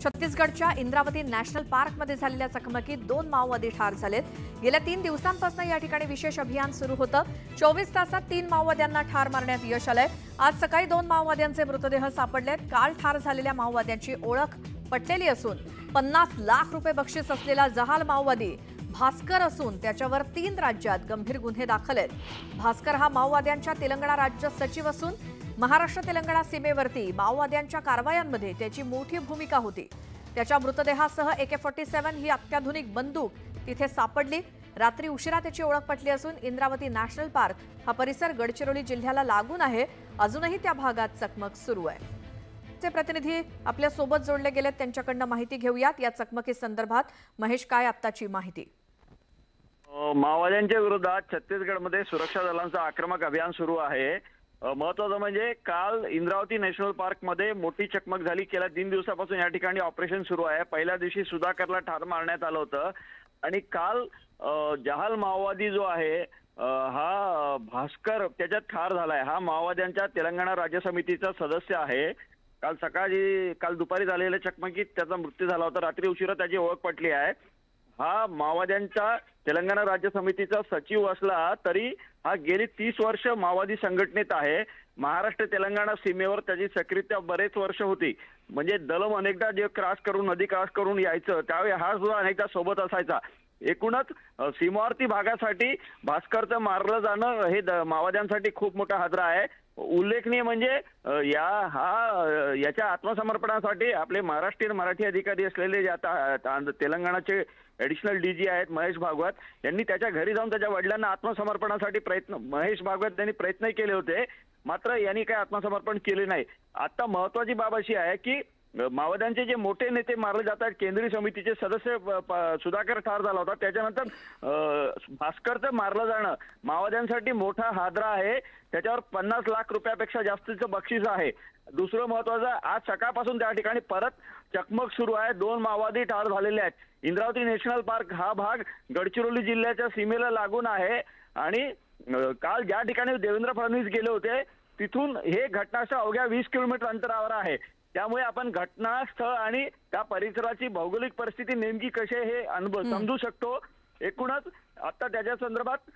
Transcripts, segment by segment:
छत्तीसगडच्या इंद्रावती नॅशनल पार्कमध्ये झालेल्या चकमकीत 2 माओवादी ठार झालेत। गेल्या 3 दिवसांपासून या ठिकाणी विशेष अभियान सुरू होतं। 24 तासात 3 माओवाद्यांना ठार मारण्यात यश आलंय। आज सकाळी 2 माओवाद्यांचे मृतदेह सापडलेत। काल ठार झालेल्या माओवाद्यांची ओळख पटलेली असून 50 लाख रुपये बक्षीस असलेला जहाल माओवादी भास्कर असून त्याच्यावर 3 राज्यात गंभीर गुन्हे दाखल आहेत। भास्कर हा माओवाद्यांच्या तेलंगणा राज्य सचिव असून महाराष्ट्र तेलंगणा सीमेवरती माओवाद्यांच्या कारवायांमध्ये त्याची मोठी भूमिका होती। त्याच्या मृतदेहासह AK-47 ही अत्याधुनिक बंदूक तिथे सापडली। रात्री उशिरा त्याची ओळख पटली असून इंद्रावती नॅशनल पार्क हा परिसर गडचिरोली जिल्ह्याला लागून आहे। अजूनही त्या भागात चकमक सुरू आहे। चे प्रतिनिधी आपल्या सोबत जोडले गेलेत, त्यांच्याकडून माहिती घेऊयात। या चकमकी संदर्भात महेश, काय आत्ताची माहिती? माओवाद्यांच्या विरोधात छत्तीसगडमध्ये सुरक्षा दलांचं आक्रमक अभियान सुरू आहे। महत्त्वाचं म्हणजे काल इंद्रावती नॅशनल पार्क मध्ये मोठी चकमक झाली। गेल्या 3 दिवसापासून या ठिकाणी ऑपरेशन सुरू आहे। पहिल्या दिवशी सुधाकरला ठार मारण्यात आलं होतं आणि काल जहाल माओवादी जो आहे हा भास्कर त्याच्यात ठार झालाय। हा माओवाद्यांच्या तेलंगणा राज्य समितीचा सदस्य आहे। काल दुपारी झालेल्या चकमकीत त्याचा मृत्यू झाला होता। रात्री उशिरा त्याची ओळख पटली आहे। हा माओवाद्यांच्या तेलंगणा राज्य समितीचा सचिव असला तरी हा गेली 30 वर्ष माओवादी संघटनेत आहे। महाराष्ट्र तेलंगणा सीमेवर त्याची सक्रियता बरेच वर्ष होती। म्हणजे दलम अनेकदा जे नदी क्रॉस करून यायचं त्यावेळी हा सुद्धा अनेकदा सोबत असायचा। एकूणच सीमावर्ती भागासाठी भास्करचं मारलं जाणं हे माओवाद्यांसाठी खूप मोठा हादरा आहे। उल्लेखनीय म्हणजे याच्या आत्मसमर्पणासाठी आपले महाराष्ट्रीयन मराठी अधिकारी असलेले जे आता तेलंगणाचे ॲडिशनल DG आहेत महेश भागवत यांनी त्याच्या घरी जाऊन त्याच्या वडिलांना आत्मसमर्पणासाठी महेश भागवत यांनी प्रयत्न केले होते, मात्र यांनी काही आत्मसमर्पण केले नाही। आता महत्त्वाची बाब अशी आहे की माओवाद्यांचे जे मोठे नेते मारले जातात, केंद्रीय समितीचे सदस्य सुधाकर ठार झाला होता, त्याच्यानंतर भास्करचं मारलं जाणं माओवाद्यांसाठी मोठा हादरा आहे। त्याच्यावर 50 लाख रुपयापेक्षा जास्तीचं बक्षीस आहे। दुसरं महत्त्वाचं, आज सकाळपासून त्या ठिकाणी परत चकमक सुरू आहे। 2 माओवादी ठार झालेले आहेत। इंद्रावती नॅशनल पार्क हा भाग गडचिरोली जिल्ह्याच्या सीमेला लागून आहे आणि काल ज्या ठिकाणी देवेंद्र फडणवीस गेले होते तिथून हे घटनास्थळ अवघ्या 20 किलोमीटर अंतरावर आहे। त्यामुळे आपण घटनास्थळ आणि त्या परिसराची भौगोलिक परिस्थिती नेमकी कशी हे समजू शकतो। एकूणच आता त्याच्या संदर्भात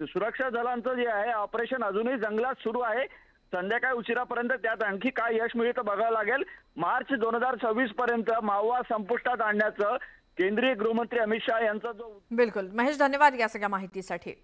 सुरक्षा दलांचं जे आहे ऑपरेशन अजूनही जंगलात सुरू आहे। संध्याकाळी उशिरापर्यंत त्यात आणखी काय यश मिळतं बघावं लागेल। मार्च 2026 पर्यंत माओवाद संपुष्टात आणण्याचं केंद्रीय गृहमंत्री अमित शाह यांचा जो बिलकुल महेश, धन्यवाद या सगळ्या माहितीसाठी।